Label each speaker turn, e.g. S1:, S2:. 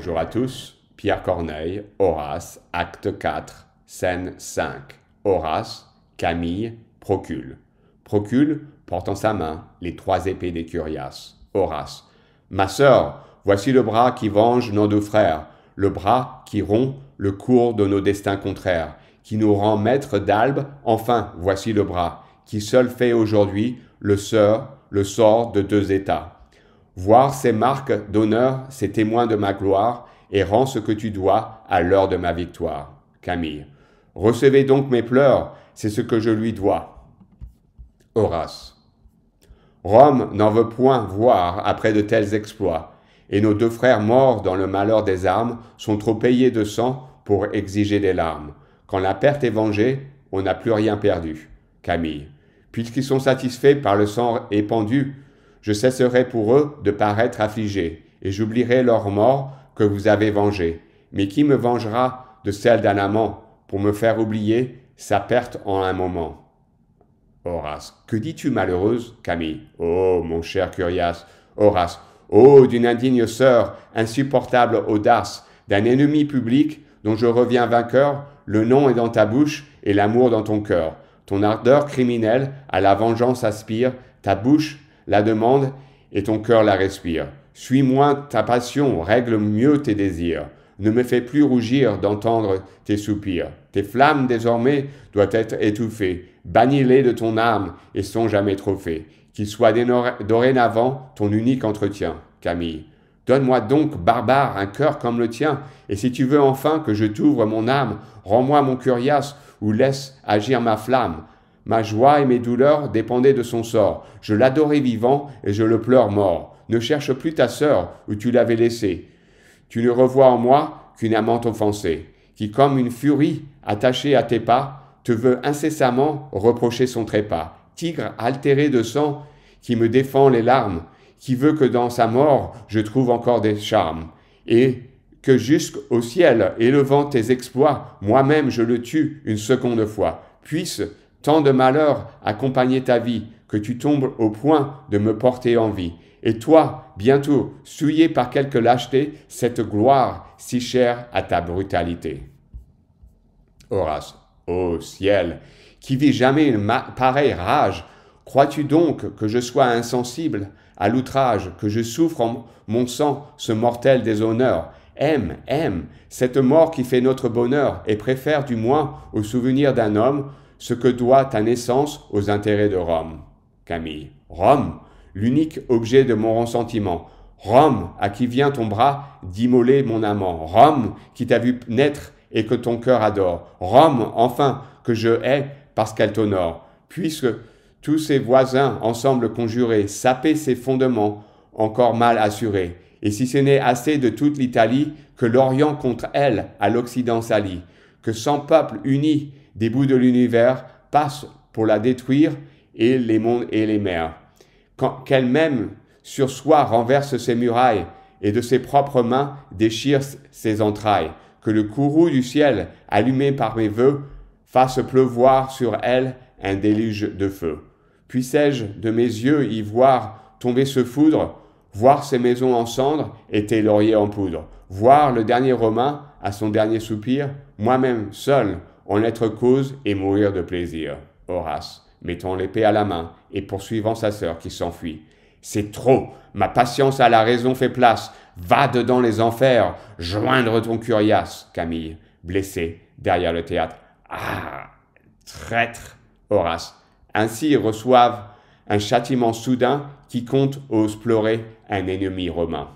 S1: Bonjour à tous, Pierre Corneille, Horace, acte 4, scène 5. Horace, Camille, Procule. Procule porte en sa main les 3 épées des cuirassiers. Horace, ma sœur, voici le bras qui venge nos 2 frères, le bras qui rompt le cours de nos destins contraires, qui nous rend maîtres d'Albe, enfin voici le bras, qui seul fait aujourd'hui le sort de 2 États. Voir ces marques d'honneur, ces témoins de ma gloire, et rends ce que tu dois à l'heure de ma victoire. Camille. Recevez donc mes pleurs, c'est ce que je lui dois. Horace. Rome n'en veut point voir après de tels exploits, et nos 2 frères morts dans le malheur des armes sont trop payés de sang pour exiger des larmes. Quand la perte est vengée, on n'a plus rien perdu. Camille. Puisqu'ils sont satisfaits par le sang épandu, je cesserai pour eux de paraître affligé, et j'oublierai leur mort que vous avez vengée. Mais qui me vengera de celle d'un amant, pour me faire oublier sa perte en un moment? Horace. Que dis-tu, malheureuse? Camille. Oh, mon cher Curiace. Horace. Oh, d'une indigne sœur, insupportable audace, d'un ennemi public dont je reviens vainqueur, le nom est dans ta bouche et l'amour dans ton cœur. Ton ardeur criminelle à la vengeance aspire, ta bouche la demande et ton cœur la respire. Suis moins ta passion, règle mieux tes désirs. Ne me fais plus rougir d'entendre tes soupirs. Tes flammes désormais doivent être étouffées. Bannis-les de ton âme et songe à mes trophées. Qu'ils soient dorénavant ton unique entretien. Camille. Donne-moi donc, barbare, un cœur comme le tien, et si tu veux enfin que je t'ouvre mon âme, rends-moi mon Curiace ou laisse agir ma flamme. Ma joie et mes douleurs dépendaient de son sort. Je l'adorais vivant et je le pleure mort. Ne cherche plus ta sœur où tu l'avais laissée. Tu ne revois en moi qu'une amante offensée, qui comme une furie attachée à tes pas, te veut incessamment reprocher son trépas. Tigre altéré de sang qui me défend les larmes, qui veut que dans sa mort je trouve encore des charmes, et que jusqu'au ciel, élevant tes exploits, moi-même je le tue une seconde fois. Puisse tant de malheurs accompagner ta vie, que tu tombes au point de me porter envie. Et toi, bientôt, souillé par quelque lâcheté, cette gloire si chère à ta brutalité. Horace. Ô ciel, qui vis jamais une pareille rage, crois-tu donc que je sois insensible à l'outrage, que je souffre en mon sang ce mortel déshonneur? Aime, aime, cette mort qui fait notre bonheur, et préfère du moins au souvenir d'un homme ce que doit ta naissance aux intérêts de Rome. Camille. Rome, l'unique objet de mon ressentiment. Rome, à qui vient ton bras d'immoler mon amant. Rome, qui t'a vu naître et que ton cœur adore. Rome, enfin, que je hais parce qu'elle t'honore. Puisque tous ses voisins ensemble conjurés, saper ses fondements, encore mal assurés. Et si ce n'est assez de toute l'Italie, que l'Orient contre elle à l'Occident s'allie. Que 100 peuples unis des bouts de l'univers passent pour la détruire et les mondes et les mers. Qu'elle-même sur soi renverse ses murailles et de ses propres mains déchire ses entrailles. Que le courroux du ciel, allumé par mes vœux, fasse pleuvoir sur elle un déluge de feu. Puissais-je de mes yeux y voir tomber ce foudre, voir ces maisons en cendres et tes lauriers en poudre, voir le dernier Romain à son dernier soupir, moi-même seul en être cause et mourir de plaisir. Horace, mettant l'épée à la main et poursuivant sa sœur qui s'enfuit. C'est trop, ma patience à la raison fait place, va dedans les enfers, joindre ton Curiace. Camille, blessé, derrière le théâtre. Ah, traître. Horace, ainsi reçoivent un châtiment soudain quiconque ose pleurer un ennemi romain.